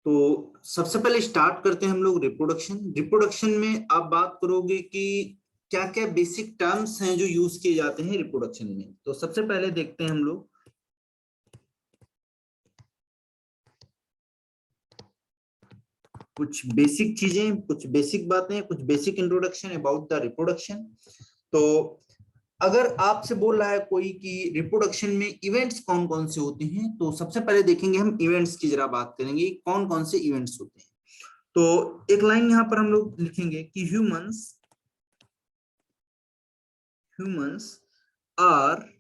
तो सबसे पहले स्टार्ट करते हैं हम लोग रिप्रोडक्शन। रिप्रोडक्शन में आप बात करोगे कि क्या क्या बेसिक टर्म्स हैं जो यूज किए जाते हैं रिप्रोडक्शन में। तो सबसे पहले देखते हैं हम लोग कुछ बेसिक चीजें, कुछ बेसिक बातें, कुछ basic introduction about the reproduction. तो अगर आपसे बोल रहा है कोई कि रिप्रोडक्शन में इवेंट्स कौन कौन से होते हैं, तो सबसे पहले देखेंगे हम इवेंट्स की जरा बात करेंगे कौन कौन से इवेंट्स होते हैं। तो एक लाइन यहां पर हम लोग लिखेंगे कि humans are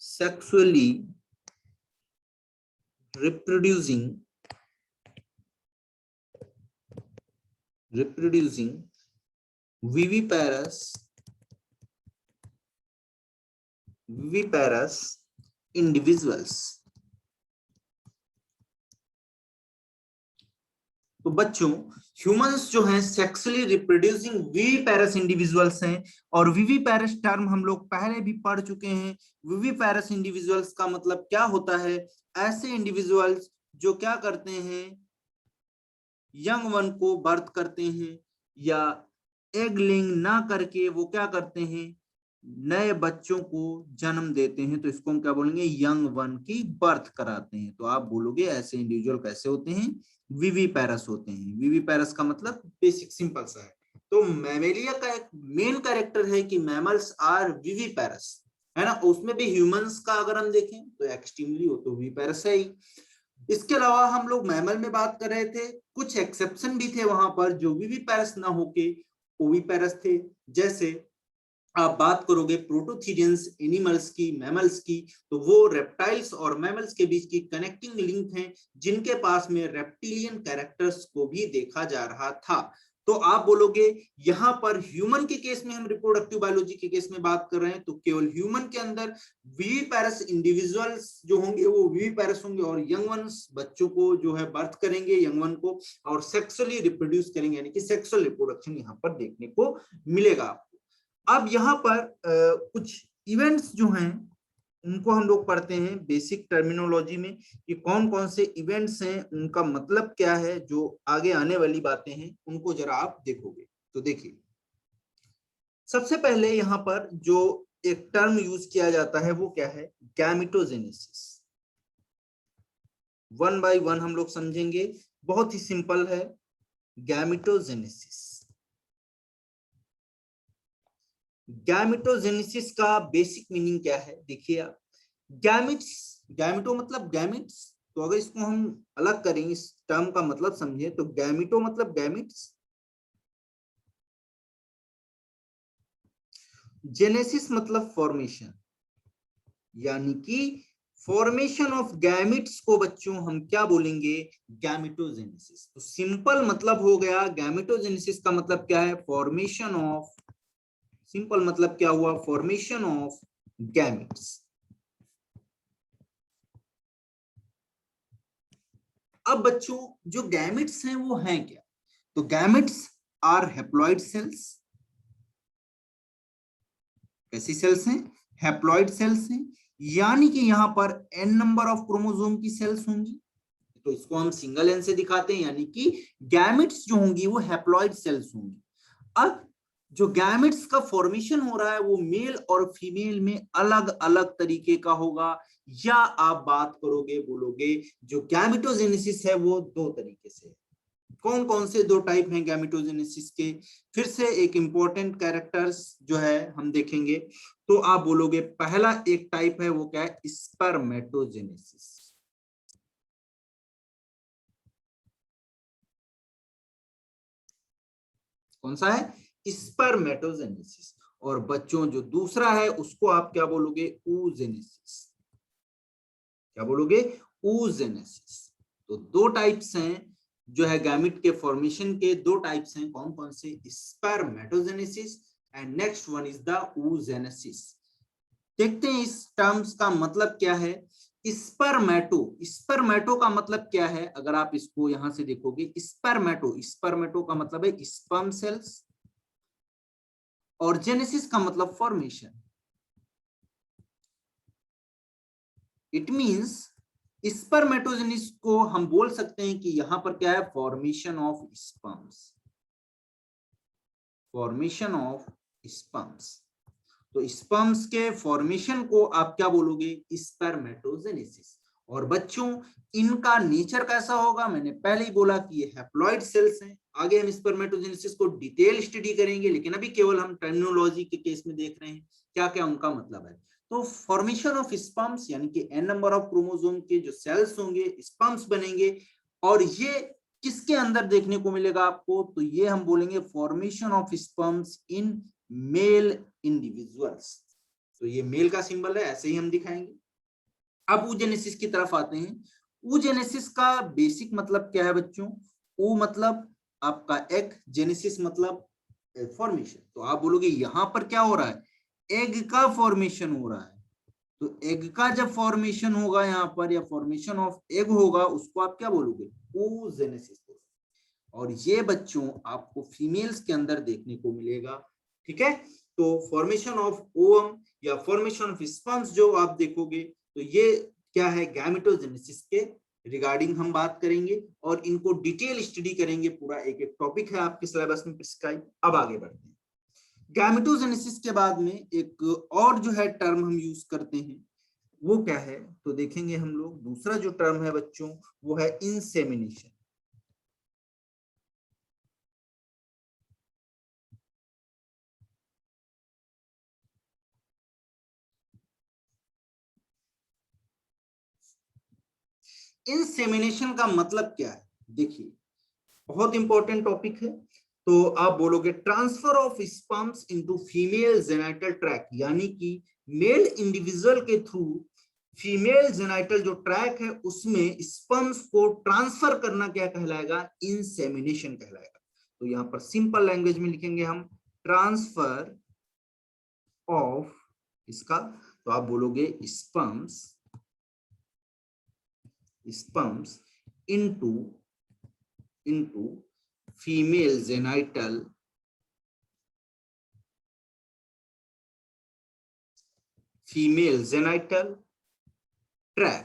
sexually reproducing viviparous individuals। तो बच्चों ह्यूमंस जो हैं सेक्सुअली रिप्रोड्यूसिंग विविपेरस इंडिविजुअल्स हैं, और विविपेरस टर्म हम लोग पहले भी पढ़ चुके हैं। विविपेरस इंडिविजुअल्स का मतलब क्या होता है? ऐसे इंडिविजुअल्स जो क्या करते हैं, यंग वन को बर्थ करते हैं, या एग लिंग ना करके वो क्या करते हैं, नए बच्चों को जन्म देते हैं। तो इसको हम क्या बोलेंगे, यंग वन की बर्थ कराते हैं। तो आप बोलोगे ऐसे इंडिविजुअल कैसे होते हैं, विविपेरस होते हैं। विविपेरस का मतलब बेसिक सिंपल सा है। तो मैमेलिया का एक मेन कैरेक्टर है कि मैमल्स आर विविपेरस, है ना। उसमें भी ह्यूमंस का अगर हम देखें तो एक्सट्रीमली वो तो विविपेरस है ही। इसके अलावा हम लोग मैमल में बात कर रहे थे, कुछ एक्सेप्शन भी थे वहां पर जो विविपेरस ना होके ओविपेरस थे। जैसे आप बात करोगे प्रोटोथीरियंस एनिमल्स की, मैमल्स की, तो वो रेप्टाइल्स और मैमल्स के बीच की कनेक्टिंग लिंक हैं, जिनके पास में रेप्टिलियन कैरेक्टर्स को भी देखा जा रहा था। तो आप बोलोगे यहां पर ह्यूमन के केस में, हम रिप्रोडक्टिव बायोलॉजी के केस में बात कर रहे हैं, तो केवल ह्यूमन के अंदर विविपेरस इंडिविजुअल्स जो होंगे वो विविपेरस होंगे, और यंग वंस बच्चों को जो है बर्थ करेंगे, यंग वन को, और सेक्सुअली रिप्रोड्यूस करेंगे, यानी कि सेक्सुअल रिप्रोडक्शन यहाँ पर देखने को मिलेगा। अब यहाँ पर कुछ इवेंट्स जो हैं उनको हम लोग पढ़ते हैं बेसिक टर्मिनोलॉजी में कि कौन कौन से इवेंट्स हैं, उनका मतलब क्या है, जो आगे आने वाली बातें हैं उनको जरा आप देखोगे। तो देखिए सबसे पहले यहाँ पर जो एक टर्म यूज किया जाता है वो क्या है, गैमेटोजेनेसिस। वन बाय वन हम लोग समझेंगे, बहुत ही सिंपल है। गैमेटोजेनेसिस, गैमेटोजेनेसिस का बेसिक मीनिंग क्या है, देखिए आप। गैमिट्स, गैमेटो मतलब गैमिट्स, तो अगर इसको हम अलग करें, इस टर्म का मतलब समझे, तो गैमेटो मतलब गैमिट्स, जेनेसिस मतलब फॉर्मेशन, यानी कि फॉर्मेशन ऑफ गैमिट्स को बच्चों हम क्या बोलेंगे, गैमेटोजेनेसिस। तो सिंपल मतलब हो गया, गैमेटोजेनेसिस का मतलब क्या है, फॉर्मेशन ऑफ, सिंपल मतलब क्या हुआ, फॉर्मेशन ऑफ गैमेट्स। अब बच्चों जो गैमेट्स हैं वो हैं क्या, तो गैमेट्स आर हैप्लॉइड सेल्स। कैसी सेल्स हैं, हैप्लॉइड सेल्स हैं, यानी कि यहां पर n नंबर ऑफ क्रोमोसोम की सेल्स होंगी। तो इसको हम सिंगल एन से दिखाते हैं, यानी कि गैमेट्स जो होंगी वो हैप्लॉइड सेल्स होंगी। अब जो गैमेट्स का फॉर्मेशन हो रहा है वो मेल और फीमेल में अलग अलग तरीके का होगा, या आप बात करोगे बोलोगे जो गैमेटोजेनेसिस है वो दो तरीके से। कौन कौन से दो टाइप हैं गैमेटोजेनेसिस के, फिर से एक इंपॉर्टेंट कैरेक्टर्स जो है हम देखेंगे। तो आप बोलोगे पहला एक टाइप है वो क्या है, स्पर्मेटोजेनेसिस। कौन सा है, स्पर्मेटोजेनेसिस। और बच्चों जो दूसरा है उसको आप क्या बोलोगे, oogenesis। क्या बोलोगे, oogenesis। तो दो टाइप्स हैं जो है गैमेट के फॉर्मेशन के, दो टाइप्स हैं, कौन कौन से, spermatogenesis and next one is the oogenesis। देखते हैं इस टर्म्स का मतलब क्या है। स्पर्मेटो, स्पर्मेटो का मतलब क्या है, अगर आप इसको यहां से देखोगे, स्पर्मेटो, स्पर्मेटो का मतलब है स्पर्म सेल्स, और जेनेसिस का मतलब फॉर्मेशन। इट मींस स्पर्मेटोजेनिस को हम बोल सकते हैं कि यहां पर क्या है, formation of sperms, formation of sperms. तो स्पर्म्स के फॉर्मेशन को आप क्या बोलोगे, स्पर्मेटोजेनेसिस। और बच्चों इनका नेचर कैसा होगा, मैंने पहले ही बोला कि ये हैप्लॉइड सेल्स हैं। आगे हम स्पर्मेटोजेनेसिस को डिटेल स्टडी करेंगे, लेकिन अभी केवल हम टर्मिनोलॉजी के केस में देख रहे हैं क्या क्या उनका मतलब है। तो फॉर्मेशन ऑफ स्पर्म्स यानी कि n नंबर ऑफ क्रोमोसोम के जो सेल्स होंगे स्पर्म्स बनेंगे, और ये किसके अंदर देखने को मिलेगा आपको, तो ये हम बोलेंगे formation of sperms in male individuals. तो ये मेल का सिंबल है, ऐसे ही हम दिखाएंगे। अब oogenesis की तरफ आते हैं। oogenesis का बेसिक मतलब क्या है बच्चों, ओ मतलब आपका एग, जेनेसिस मतलब फॉर्मेशन। तो आप बोलोगे यहां पर क्या हो रहा है, एग का फॉर्मेशन हो रहा है। तो एग का जब फॉर्मेशन होगा यहाँ पर, या फॉर्मेशन ऑफ एग होगा, उसको आप क्या बोलोगे, oogenesis। और ये बच्चों आपको फीमेल्स के अंदर देखने को मिलेगा, ठीक है। तो फॉर्मेशन ऑफ ओवम या फॉर्मेशन ऑफ स्पर्म्स जो आप देखोगे, तो ये क्या है, गैमेटोजेनेसिस के रिगार्डिंग हम बात करेंगे और इनको डिटेल स्टडी करेंगे, पूरा एक एक टॉपिक है आपके सिलेबस में प्रिस्क्राइब। अब आगे बढ़ते हैं। गैमेटोजेनेसिस के बाद में एक और जो है टर्म हम यूज करते हैं, वो क्या है, तो देखेंगे हम लोग दूसरा जो टर्म है बच्चों, वो है इंसेमिनेशन। इंसेमिनेशन का मतलब क्या है, देखिए बहुत इंपॉर्टेंट टॉपिक है। तो आप बोलोगे transfer of sperms into female genital tract, यानी कि मेल इंडिविजुअल के थ्रू फीमेल जेनाइटल जो ट्रैक है उसमें स्पर्म्स को ट्रांसफर करना क्या कहलाएगा, इंसेमिनेशन कहलाएगा। तो यहां पर सिंपल लैंग्वेज में लिखेंगे हम, ट्रांसफर ऑफ इसका, तो आप बोलोगे sperms into female genital tract,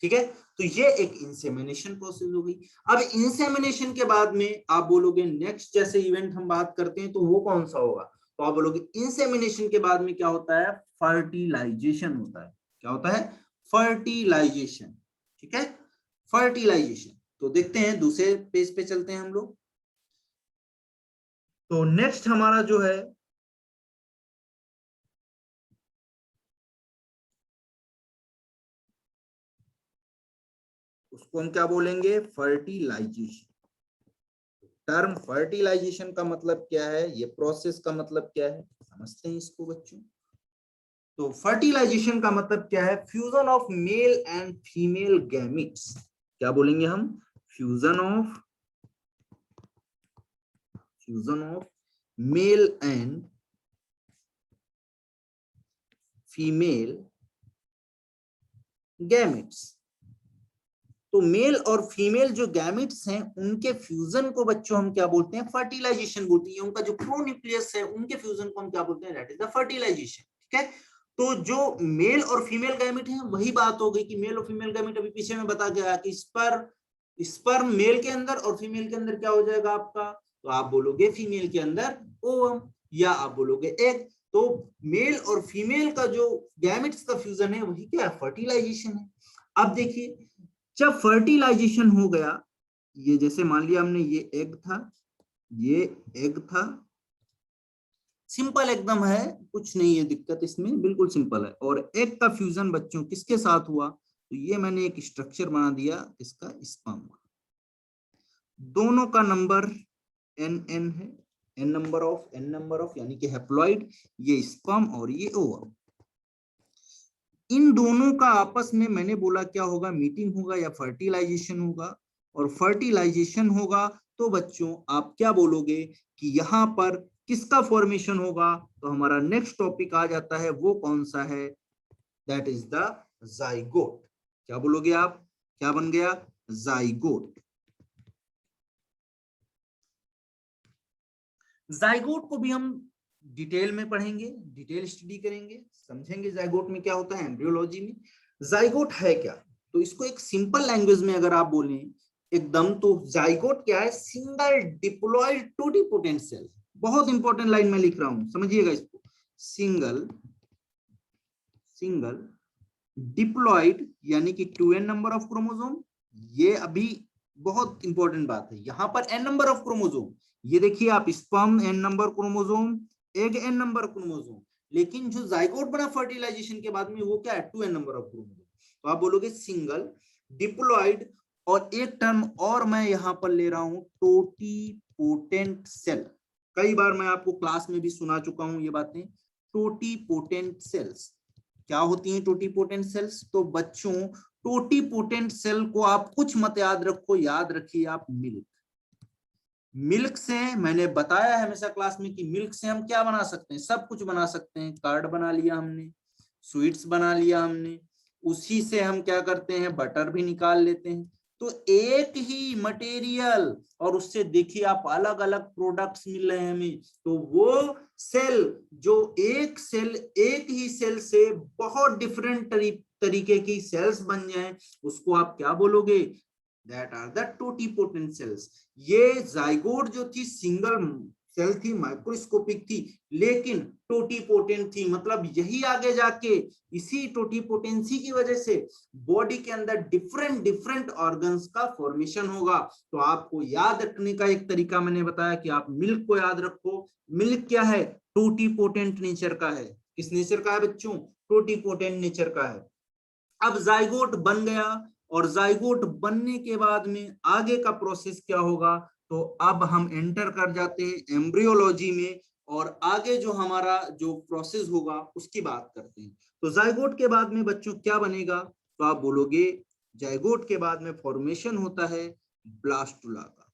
ठीक है। तो ये एक इंसेमिनेशन प्रोसेस हो गई। अब इंसेमिनेशन के बाद में आप बोलोगे नेक्स्ट जैसे इवेंट हम बात करते हैं, तो वो कौन सा होगा, तो आप बोलोगे इंसेमिनेशन के बाद में क्या होता है, फर्टिलाइजेशन होता है। क्या होता है, फर्टिलाइजेशन, ठीक है, फर्टिलाइजेशन। तो देखते हैं दूसरे पेज पे चलते हैं हम लोग। तो नेक्स्ट हमारा जो है, उसको हम क्या बोलेंगे, फर्टिलाइजेशन। टर्म फर्टिलाइजेशन का मतलब क्या है, ये प्रोसेस का मतलब क्या है, समझते हैं इसको बच्चों। तो फर्टिलाइजेशन का मतलब क्या है, fusion of male and female gametes. क्या बोलेंगे हम, fusion of male and female gametes. तो मेल और फीमेल जो गैमिट्स हैं उनके फ्यूजन को बच्चों हम क्या बोलते हैं, फर्टिलाइजेशन बोलते हैं। उनका जो प्रोन्यूक्लियस है उनके फ्यूजन को हम क्या बोलते हैं, दैट इज द फर्टिलाइजेशन, ठीक है। तो जो मेल और फीमेल गैमेट है, वही बात हो गई कि मेल और फीमेल गैमेट अभी पीछे में बता गया कि स्पर्म मेल के अंदर और फीमेल के अंदर क्या हो जाएगा आपका, तो आप बोलोगे फीमेल के अंदर ओवम, या आप बोलोगे एग। तो मेल और फीमेल का जो गैमेट्स का फ्यूजन है वही क्या है, फर्टिलाइजेशन है। अब देखिए जब फर्टिलाइजेशन हो गया, ये जैसे मान लिया हमने ये एग था, ये एग था, सिंपल एकदम है, कुछ नहीं है दिक्कत इसमें, बिल्कुल सिंपल है। और एग का फ्यूजन बच्चों किसके साथ हुआ, तो ये मैंने एक स्ट्रक्चर बना दिया इसका, स्पर्म का। दोनों का नंबर एन है, एन नंबर ऑफ यानी कि हैप्लॉइड, ये स्पर्म और ये ओवम। इन दोनों का आपस में मैंने बोला क्या होगा, मीटिंग होगा या फर्टिलाइजेशन होगा। और फर्टिलाइजेशन होगा तो बच्चों आप क्या बोलोगे कि यहाँ पर किसका फॉर्मेशन होगा, तो हमारा नेक्स्ट टॉपिक आ जाता है, वो कौन सा है, दैट इज द जाइगोट। क्या बोलोगे आप, क्या बन गया, जाइगोट। जाइगोट को भी हम डिटेल में पढ़ेंगे, डिटेल स्टडी करेंगे, समझेंगे जाइगोट में क्या होता है, एम्ब्रियोलॉजी में जाइगोट है क्या। तो इसको एक सिंपल लैंग्वेज में अगर आप बोलें एकदम, तो जाइगोट क्या है, सिंगल डिप्लॉयड टोटिपोटेंट सेल। बहुत इंपॉर्टेंट लाइन में लिख रहा हूं, समझिएगा इसको, सिंगल डिप्लॉयड यानी कि 2n नंबर ऑफ क्रोमोसोम। ये अभी बहुत इंपॉर्टेंट बात है, यहां पर n नंबर ऑफ क्रोमोसोम, ये देखिए आप, sperm n number chromosome, egg n number chromosome, लेकिन जो जाइगोट बना फर्टिलाइजेशन के बाद में वो क्या है, 2n नंबर ऑफ क्रोमोसोम। तो आप बोलोगे सिंगल डिप्लॉयड, और एक टर्म और मैं यहां पर ले रहा हूं, टोटिपोटेंट सेल। कई बार मैं आपको क्लास में भी सुना चुका हूं ये बातें, टोटिपोटेंट सेल्स क्या होती हैं, टोटिपोटेंट सेल्स। तो बच्चों टोटिपोटेंट सेल को आप कुछ मत याद रखो, याद रखिए आप मिल्क से, मैंने बताया है हमेशा क्लास में कि मिल्क से हम क्या बना सकते हैं, सब कुछ बना सकते हैं। कर्ड बना लिया हमने, स्वीट्स बना लिया हमने, उसी से हम क्या करते हैं, बटर भी निकाल लेते हैं। तो एक ही मटेरियल, और उससे देखिए आप अलग अलग प्रोडक्ट्स मिल रहे हैं हमें। तो वो सेल, जो एक ही सेल से बहुत डिफरेंट तरीके की सेल्स बन जाएं, उसको आप क्या बोलोगे, that are the totipotent cells. ये जाइगोट जो थी सिंगल सेल थी, माइक्रोस्कोपिक थी, लेकिन टोटिपोटेंट थी, मतलब यही आगे जाके इसी टोटिपोटेंसी की वजह से बॉडी के अंदर डिफरेंट डिफरेंट ऑर्गन्स का फॉर्मेशन होगा। तो आपको याद रखने का एक तरीका मैंने बताया कि आप मिल्क को याद रखो। मिल्क क्या है, टोटिपोटेंट नेचर का है। किस नेचर का है बच्चों, टोटिपोटेंट नेचर का है। अब जाइगोट बन गया, और जाइगोट बनने के बाद में आगे का प्रोसेस क्या होगा, तो अब हम एंटर कर जाते हैं एम्ब्रियोलॉजी में, और आगे जो हमारा जो प्रोसेस होगा उसकी बात करते हैं। तो जाइगोट के बाद में बच्चों क्या बनेगा, तो आप बोलोगे जाइगोट के बाद में फॉर्मेशन होता है ब्लास्टुला का।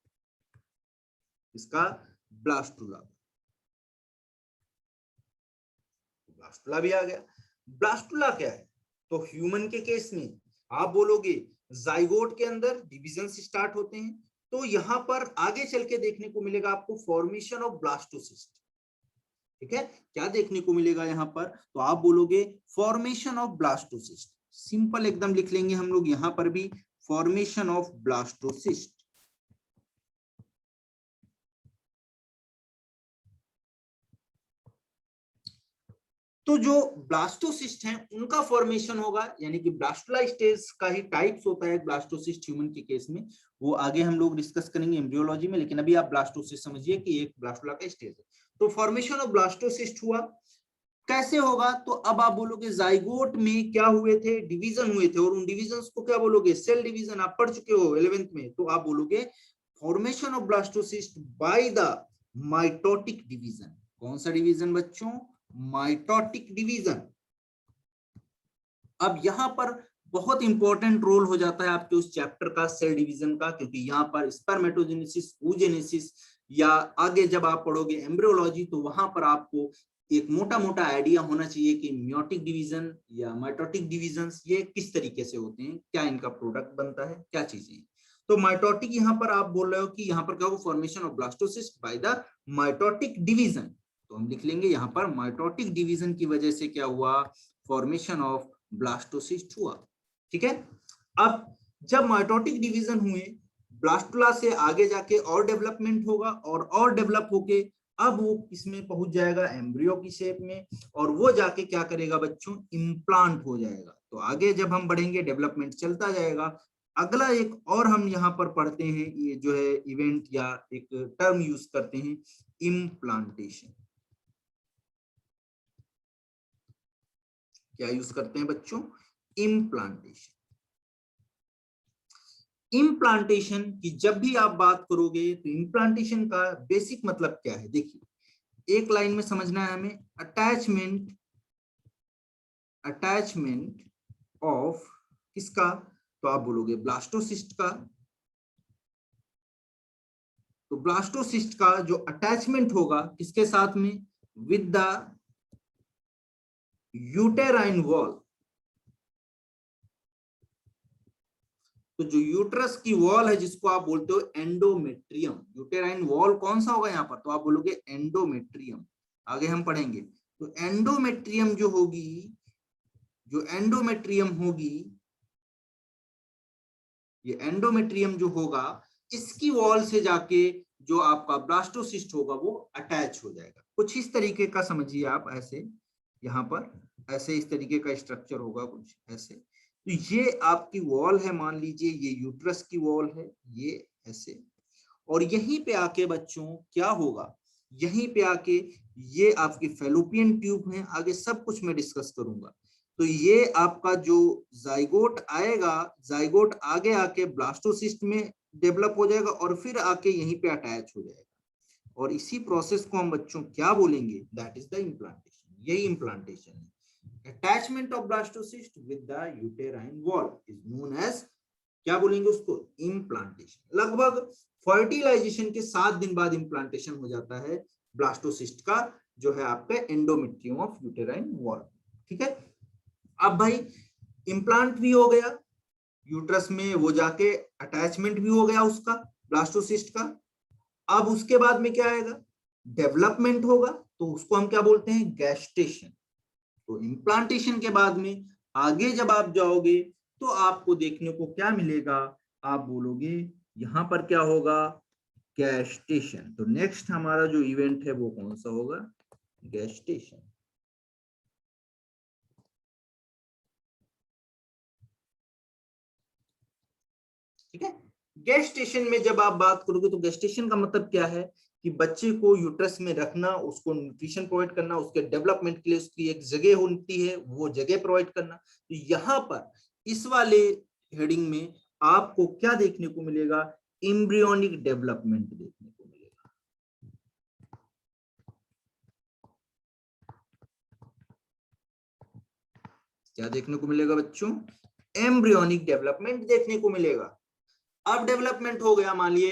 इसका ब्लास्टुला भी आ गया। ब्लास्टुला क्या है, तो ह्यूमन के केस में आप बोलोगे जाइगोट के अंदर डिविजन स्टार्ट होते हैं। तो यहां पर आगे चल के देखने को मिलेगा आपको फॉर्मेशन ऑफ ब्लास्टोसिस्ट। ठीक है, क्या देखने को मिलेगा यहां पर, तो आप बोलोगे फॉर्मेशन ऑफ ब्लास्टोसिस्ट। सिंपल एकदम लिख लेंगे हम लोग यहां पर भी, फॉर्मेशन ऑफ ब्लास्टोसिस्ट। तो जो ब्लास्टोसिस्ट हैं उनका फॉर्मेशन होगा, यानी कि ब्लास्टुला स्टेज का ही टाइप्स होता है ब्लास्टोसिस्ट ह्यूमन के केस में, वो आगे हम लोग डिस्कस करेंगे एम्ब्रियोलॉजी में। लेकिन अभी आप ब्लास्टोसिस्ट समझिए कि एक ब्लास्टुला का स्टेज है। तो फॉर्मेशन ऑफ ब्लास्टोसिस्ट हुआ, कैसे होगा, तो अब आप बोलोगे जाइगोट में क्या हुए थे, डिवीजन हुए थे, और उन डिविजन्स को क्या बोलोगे, सेल डिवीजन। आप पढ़ चुके हो 11th में, तो आप बोलोगे formation of blastocyst by the mitotic division. कौन सा डिवीजन बच्चों, माइटोटिक डिवीजन। अब यहां पर बहुत इंपॉर्टेंट रोल हो जाता है आपके उस चैप्टर का, सेल डिवीजन का, क्योंकि यहाँ पर स्पर्मेटोजेनेसिस, oogenesis, या आगे जब आप पढ़ोगे एम्ब्रियोलॉजी, तो वहां पर आपको एक मोटा मोटा आइडिया होना चाहिए कि मियोटिक डिवीजन या माइटोटिक डिवीजन ये किस तरीके से होते हैं, क्या इनका प्रोडक्ट बनता है, क्या चीजें। तो माइटोटिक यहाँ पर आप बोल रहे हो कि यहाँ पर क्या होगा, formation of blastocyst by the mitotic division. तो हम लिख लेंगे यहाँ पर माइटोटिक डिवीजन की वजह से क्या हुआ, फॉर्मेशन ऑफ ब्लास्टोसिस्ट हुआ। ठीक है, अब जब माइटोटिक डिवीजन हुए, ब्लास्टुला से आगे जाके और डेवलपमेंट होगा, और डेवलप होके अब वो इसमें पहुंच जाएगा एम्ब्रियो की शेप में, और वो जाके क्या करेगा बच्चों, इम्प्लांट हो जाएगा। तो आगे जब हम बढ़ेंगे डेवलपमेंट चलता जाएगा। अगला एक और हम यहाँ पर पढ़ते हैं, ये जो है इवेंट या एक टर्म यूज करते हैं, इम्प्लांटेशन। क्या यूज करते हैं बच्चों, इम्प्लांटेशन। इम्प्लांटेशन की जब भी आप बात करोगे, तो इम्प्लांटेशन का बेसिक मतलब क्या है, देखिए एक लाइन में समझना है हमें, अटैचमेंट ऑफ किसका, तो आप बोलोगे ब्लास्टोसिस्ट का। तो ब्लास्टोसिस्ट का जो अटैचमेंट होगा किसके साथ में, विद द यूटेराइन वॉल। तो जो यूट्रस की वॉल है जिसको आप बोलते हो एंडोमेट्रियम, यूटेराइन वॉल कौन सा होगा यहाँ पर, तो आप बोलोगे एंडोमेट्रियम। आगे हम पढ़ेंगे। तो एंडोमेट्रियम जो होगी, जो एंडोमेट्रियम होगी, ये एंडोमेट्रियम जो होगा इसकी वॉल से जाके जो आपका ब्लास्टोसिस्ट होगा वो अटैच हो जाएगा। कुछ इस तरीके का समझिए आप, ऐसे यहाँ पर ऐसे इस तरीके का स्ट्रक्चर होगा कुछ ऐसे। तो ये आपकी वॉल है, मान लीजिए ये यूट्रस की वॉल है, ये ऐसे, और यहीं पे आके बच्चों क्या होगा, यहीं पे आके ये आपकी फेलोपियन ट्यूब है, आगे सब कुछ मैं डिस्कस करूंगा। तो ये आपका जो जाइगोट आएगा, जाइगोट आगे आके ब्लास्टोसिस्ट में डेवलप हो जाएगा और फिर आके यहीं पे अटैच हो जाएगा, और इसी प्रोसेस को हम बच्चों क्या बोलेंगे, दैट इज द इम्प्लांटेशन। यही इम्प्लांटेशन है। Attachment of blastocyst with the uterine wall is known as, क्या बोलेंगे उसको, इम्प्लांटेशन। लगभग फर्टिलाइजेशन के 7 दिन बाद इम्प्लांटेशन हो जाता है ब्लास्टोसिस्ट का, जो है आपका एंडोमेट्रियम ऑफ यूटेराइन वॉल। ठीक है, अब भाई इम्प्लांट भी हो गया यूट्रस में, वो जाके अटैचमेंट भी हो गया उसका ब्लास्टोसिस्ट का। अब उसके बाद में क्या आएगा, डेवलपमेंट होगा, तो उसको हम क्या बोलते हैं, गैस्टेशन। तो इम्प्लांटेशन के बाद में आगे जब आप जाओगे तो आपको देखने को क्या मिलेगा, आप बोलोगे यहां पर क्या होगा, गैस्टेशन। तो नेक्स्ट हमारा जो इवेंट है वो कौन सा होगा, गैस्टेशन। ठीक है, गेस्टेशन में जब आप बात करोगे तो गेस्टेशन का मतलब क्या है कि बच्चे को यूट्रस में रखना, उसको न्यूट्रिशन प्रोवाइड करना, उसके डेवलपमेंट के लिए उसकी एक जगह होती है, वो जगह प्रोवाइड करना। तो यहाँ पर इस वाले हेडिंग में आपको क्या देखने को मिलेगा, एम्ब्रियोनिक डेवलपमेंट देखने को मिलेगा। क्या देखने को मिलेगा बच्चों, एम्ब्रियोनिक डेवलपमेंट देखने को मिलेगा। अब डेवलपमेंट हो गया, मान लिए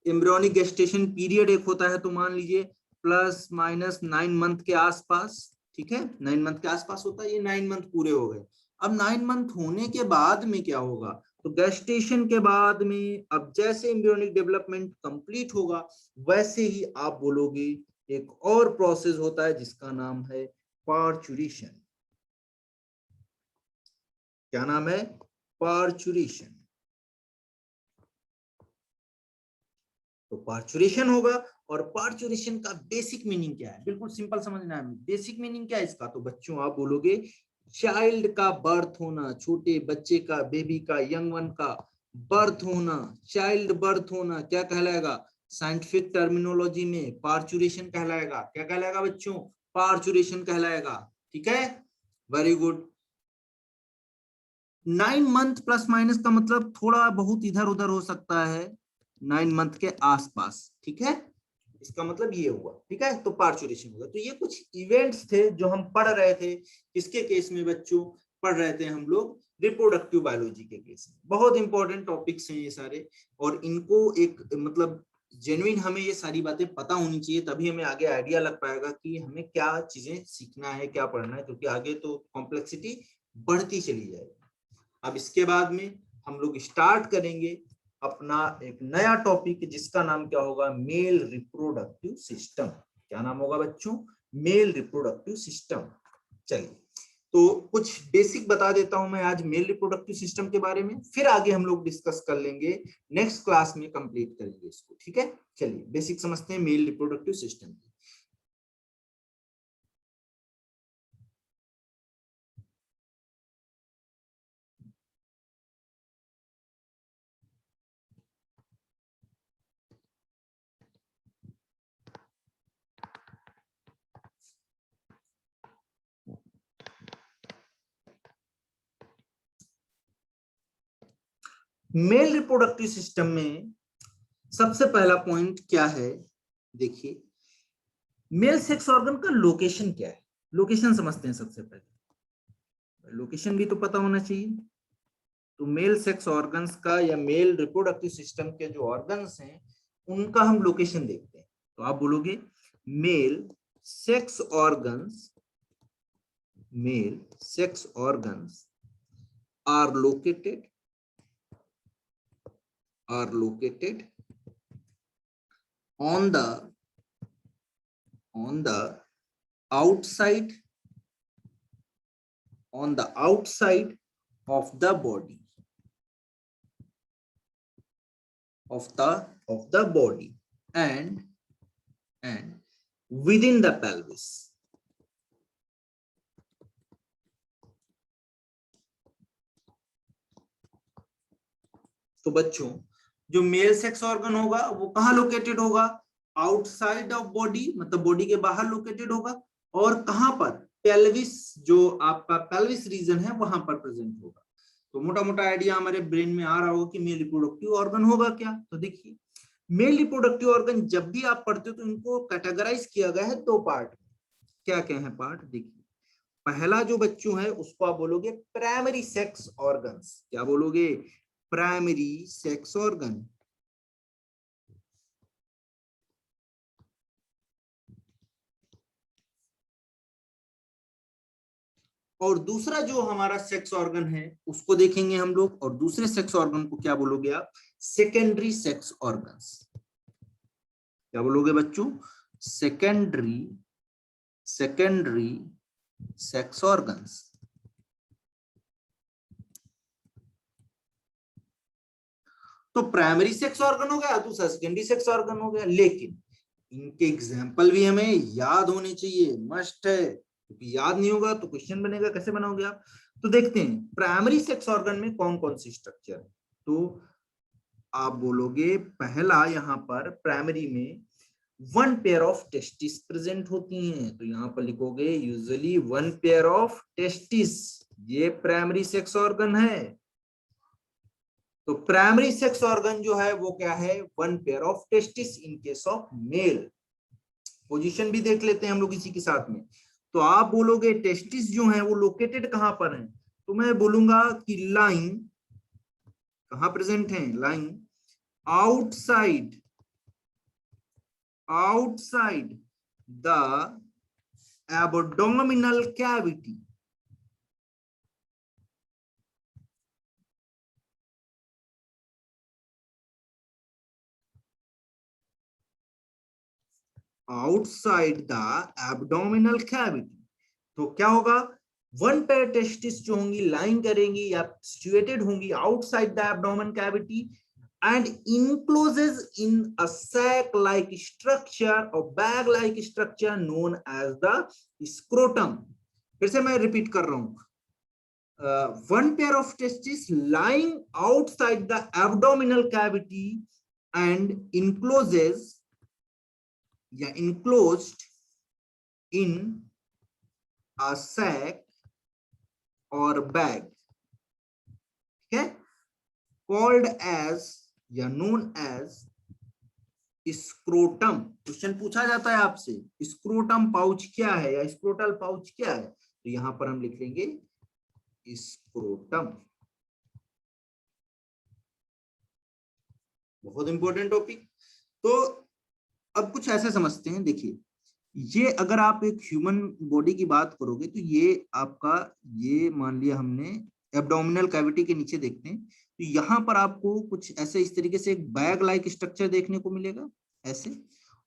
एम्ब्रियोनिक गेस्टेशन पीरियड एक होता है, तो मान लीजिए प्लस माइनस 9 मंथ के आसपास। ठीक है, 9 मंथ के आसपास होता है, ये 9 मंथ पूरे हो गए। अब 9 मंथ होने के बाद में क्या होगा, तो गेस्टेशन के बाद में अब जैसे एम्ब्रियोनिक डेवलपमेंट कंप्लीट होगा वैसे ही आप बोलोगे एक और प्रोसेस होता है जिसका नाम है पार्चुरेशन। क्या नाम है, पार्चुरेशन। तो पार्चुरेशन होगा, और पार्चुरेशन का बेसिक मीनिंग क्या है, बिल्कुल सिंपल समझना है। बेसिक मीनिंग क्या है इसका, तो बच्चों आप बोलोगे चाइल्ड का बर्थ होना, छोटे बच्चे का, बेबी का, यंग वन का बर्थ होना, चाइल्ड बर्थ होना क्या कहलाएगा, साइंटिफिक टर्मिनोलॉजी में पार्चुरेशन कहलाएगा। क्या कहलाएगा बच्चों, पार्चुरेशन कहलाएगा। ठीक है, very good. 9 month plus minus का मतलब थोड़ा बहुत इधर उधर हो सकता है, 9 मंथ के आसपास। ठीक है, इसका मतलब ये हुआ। ठीक है, तो पार्चुरेशन होगा। तो ये कुछ इवेंट्स थे जो हम पढ़ रहे थे, किसके केस में बच्चों, पढ़ रहे थे हम लोग रिप्रोडक्टिव बायोलॉजी के केस में। बहुत इंपॉर्टेंट टॉपिक्स हैं ये सारे, और इनको एक मतलब जेन्युइन हमें ये सारी बातें पता होनी चाहिए, तभी हमें आगे आइडिया लग पाएगा कि हमें क्या चीजें सीखना है, क्या पढ़ना है, क्योंकि आगे तो कॉम्प्लेक्सिटी बढ़ती चली जाएगी। अब इसके बाद में हम लोग स्टार्ट करेंगे अपना एक नया टॉपिक जिसका नाम क्या होगा, मेल रिप्रोडक्टिव सिस्टम। क्या नाम होगा बच्चों, मेल रिप्रोडक्टिव सिस्टम। चलिए, तो कुछ बेसिक बता देता हूं मैं आज मेल रिप्रोडक्टिव सिस्टम के बारे में, फिर आगे हम लोग डिस्कस कर लेंगे, नेक्स्ट क्लास में कंप्लीट करेंगे इसको। ठीक है, चलिए बेसिक समझते हैं male reproductive system. Male reproductive system में सबसे पहला पॉइंट क्या है, देखिए मेल सेक्स ऑर्गन का लोकेशन क्या है। लोकेशन समझते हैं सबसे पहले, लोकेशन भी तो पता होना चाहिए। तो मेल सेक्स ऑर्गन्स का या मेल रिप्रोडक्टिव सिस्टम के जो ऑर्गन्स हैं उनका हम लोकेशन देखते हैं। तो आप बोलोगे male sex organs, male sex organs are located on the on the outside of the body and within the pelvis. तो बच्चों जो मेल सेक्स ऑर्गन होगा वो कहाँ लोकेटेड होगा? आउटसाइड ऑफ बॉडी, मतलब बॉडी के बाहर लोकेटेड होगा। और कहाँ पर? पेल्विस, जो आपका पेल्विस रीजन है वहां पर प्रेजेंट होगा। तो मोटा मोटा आइडिया हमारे ब्रेन में आ रहा होगा कि मेल रिप्रोडक्टिव ऑर्गन होगा क्या। तो देखिए, मेल रिप्रोडक्टिव ऑर्गन जब भी आप पढ़ते हो तो इनको कैटेगराइज किया गया है दो पार्ट में। क्या क्या है पार्ट? देखिए, पहला जो बच्चों है उसको आप बोलोगे प्राइमरी सेक्स ऑर्गन्स। क्या बोलोगे? Primary sex organ. और दूसरा जो हमारा सेक्स ऑर्गन है उसको देखेंगे हम लोग, और दूसरे सेक्स ऑर्गन को क्या बोलोगे आप? Secondary sex organs. क्या बोलोगे बच्चों? Secondary sex organs. तो प्राइमरी सेक्स ऑर्गन हो गया, दूसरा सेकेंडरी सेक्स ऑर्गन हो गया, लेकिन इनके एग्जाम्पल भी हमें याद होने चाहिए, मस्ट है, क्योंकि याद नहीं होगा तो क्वेश्चन बनेगा, कैसे बनाओगे आप। तो देखते हैं प्राइमरी सेक्स ऑर्गन में कौन कौन सी स्ट्रक्चर है। तो आप बोलोगे पहला, यहाँ पर प्राइमरी में one pair of testis present होती हैं। तो यहाँ पर लिखोगे usually one pair of testis, ये प्राइमरी सेक्स ऑर्गन है। तो प्राइमरी सेक्स ऑर्गन जो है वो क्या है? One pair of testis in case of male. Position भी देख लेते हैं हम लोग इसी के साथ में। तो आप बोलोगे टेस्टिस जो है वो लोकेटेड कहां पर है? तो मैं बोलूंगा कि लाइन कहां प्रेजेंट है? Line outside the abdominal cavity. Outside the abdominal cavity. तो क्या होगा? वन पेयर टेस्टिस जो होंगी लाइन करेंगी या सिचुएटेड होंगी outside the abdomen cavity and encloses in a sac-like structure or bag-like structure known as the scrotum. फिर से मैं रिपीट कर रहा हूं, one pair of testes lying outside the abdominal cavity and enclosed in a sac or bag, ठीक है, called as या known as scrotum. Question पूछा जाता है आपसे, स्क्रोटम पाउच क्या है या स्क्रोटल पाउच क्या है? तो यहां पर हम लिख लेंगे स्क्रोटम। बहुत इंपॉर्टेंट टॉपिक। तो अब कुछ ऐसे समझते हैं, देखिए ये अगर आप एक ह्यूमन बॉडी की बात करोगे तो ये आपका, ये मान लिया हमने एब्डोमिनल कैविटी के नीचे देखते हैं, तो यहाँ पर आपको कुछ ऐसे इस तरीके से एक बैग लाइक स्ट्रक्चर देखने को मिलेगा ऐसे,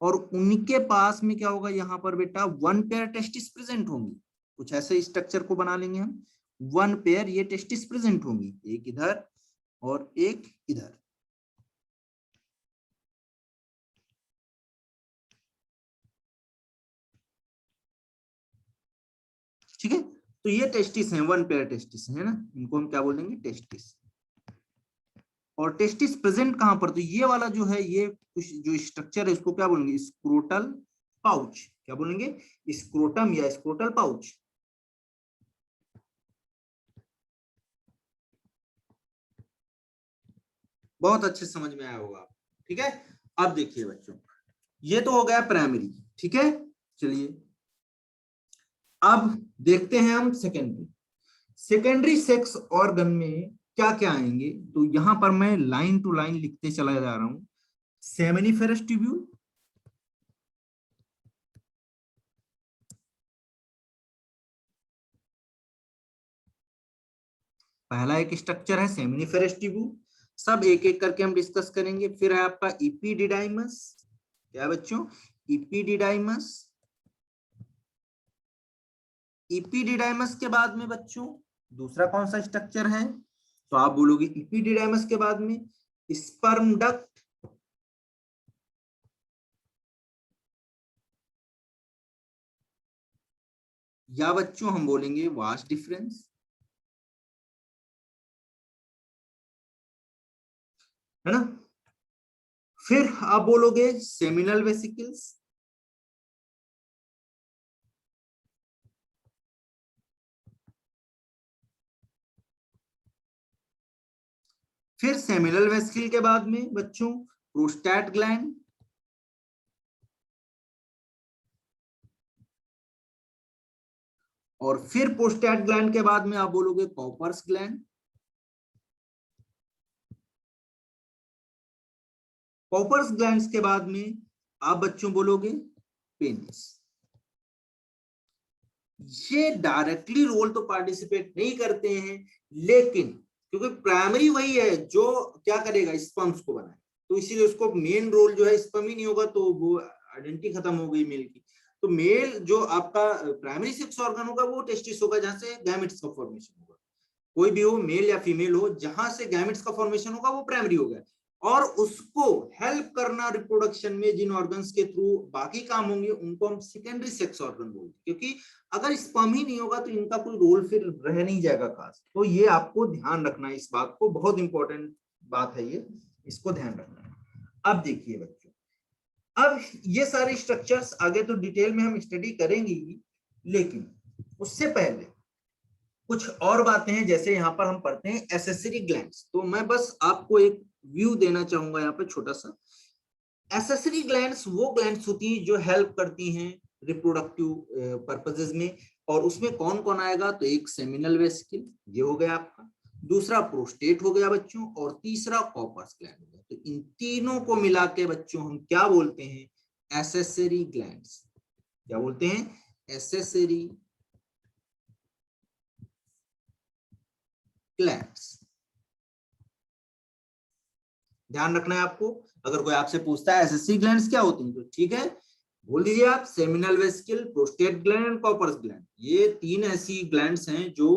और उनके पास में क्या होगा? यहाँ पर बेटा वन पेयर टेस्टिस प्रेजेंट होंगी। कुछ ऐसे स्ट्रक्चर को बना लेंगे हम, वन पेयर ये टेस्टिस प्रेजेंट होंगी, एक इधर और एक इधर। ठीक है, तो ये टेस्टिस हैं, वन पेयर टेस्टिस है ना, इनको हम क्या बोलेंगे? टेस्टिस। और टेस्टिस प्रेजेंट कहां पर? तो ये वाला जो है, ये कुछ जो स्ट्रक्चर है इसको क्या बोलेंगे? Scrotal pouch. क्या बोलेंगे? स्क्रोटम या स्क्रोटल पाउच। बहुत अच्छे समझ में आया होगा। ठीक है, अब देखिए बच्चों, ये तो हो गया प्राइमरी, ठीक है। चलिए अब देखते हैं हम सेकेंडरी सेक्स ऑर्गन में क्या क्या आएंगे। तो यहां पर मैं लाइन टू लाइन लिखते चला जा रहा हूं। सेमिनिफेरस ट्यूब्यूल, पहला एक स्ट्रक्चर है सेमिनिफेरस ट्यूब्यूल, सब एक एक करके हम डिस्कस करेंगे। फिर है आपका इपीडिडाइमस। क्या बच्चों? इपीडिडाइमस। इपिडिडाइमस के बाद में बच्चों दूसरा कौन सा स्ट्रक्चर है, तो आप बोलोगे इपिडिडाइमस के बाद में स्पर्म डक्ट, या बच्चों हम बोलेंगे वास डिफरेंस, है ना। फिर आप बोलोगे सेमिनल वेसिकल्स, फिर सेमिनल वेसिकल के बाद में बच्चों प्रोस्टेट ग्लैंड, और फिर प्रोस्टेट ग्लैंड के बाद में आप बोलोगे कॉपर्स ग्लैंड, कॉपर्स ग्लैंड्स के बाद में आप बच्चों बोलोगे पेनिस। ये डायरेक्टली रोल तो पार्टिसिपेट नहीं करते हैं, लेकिन क्योंकि प्राइमरी वही है जो क्या करेगा, स्पर्म्स को बनाए, तो इसीलिए उसको मेन रोल जो है स्पर्म ही नहीं होगा तो वो आइडेंटिटी खत्म हो गई मेल की। तो मेल जो आपका प्राइमरी सेक्स ऑर्गन होगा वो टेस्टिस होगा, जहां से गैमेट्स का फॉर्मेशन होगा। कोई भी हो, मेल या फीमेल हो, जहां से गैमेट्स का फॉर्मेशन होगा वो प्राइमरी होगा, और उसको हेल्प करना रिप्रोडक्शन में जिन ऑर्गन्स के थ्रू बाकी काम होंगे उनको हम सेकेंडरी सेक्स ऑर्गन बोलते हैं, क्योंकि अगर स्पर्म ही नहीं होगा तो इनका कोई रोल फिर रह नहीं जाएगा खास। तो ये आपको ध्यान रखना है, इस बात को, बहुत इंपॉर्टेंट बात है ये, इसको ध्यान रखना है। अब देखिए बच्चों, अब ये सारे स्ट्रक्चर्स आगे तो डिटेल में हम स्टडी करेंगे ही, लेकिन उससे पहले कुछ और बातें हैं। जैसे यहाँ पर हम पढ़ते हैं एसेसरी ग्लैंड्स, तो मैं बस आपको एक व्यू देना चाहूंगा यहाँ पे छोटा सा। एसेसरी ग्लैंड्स वो ग्लैंड्स होती हैं जो हेल्प करती हैं रिप्रोडक्टिव पर्पसेस में, और उसमें कौन कौन आएगा, तो एक सेमिनल वेसिकल, ये हो गया आपका, दूसरा प्रोस्टेट हो गया बच्चों, और तीसरा कॉपर्स ग्लैंड हो गया। तो इन तीनों को मिला के बच्चों हम क्या बोलते हैं, एसेसरी ग्लैंड्स। क्या बोलते हैं, एसेसरी ग्लैंड्स। ध्यान रखना है आपको, अगर कोई आपसे पूछता है एसेसरी ग्लैंड्स क्या होती हैं, तो ठीक है बोल दीजिए आप seminal vesicle, prostate gland and Cowper's gland. ये तीन ऐसी ग्लैंड्स हैं जो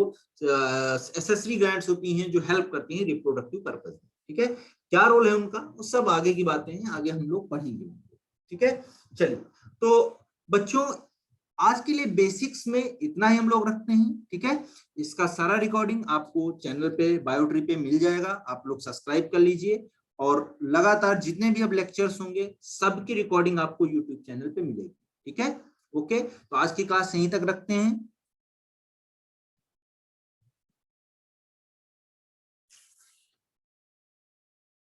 एसेसरी ग्लैंड्स होती हैं जो हेल्प करती हैं रिप्रोडक्टिव पर्पस में। ठीक है, क्या रोल है उनका वो सब आगे की बातें हैं, आगे हम लोग पढ़ेंगे। ठीक है, चलिए तो बच्चों आज के लिए बेसिक्स में इतना ही हम लोग रखते हैं। ठीक है, इसका सारा रिकॉर्डिंग आपको चैनल पे बायोट्री पे मिल जाएगा, आप लोग सब्सक्राइब कर लीजिए, और लगातार जितने भी अब लेक्चर्स होंगे सबकी रिकॉर्डिंग आपको यूट्यूब चैनल पे मिलेगी। ठीक है, ओके, तो आज की क्लास यहीं तक रखते हैं।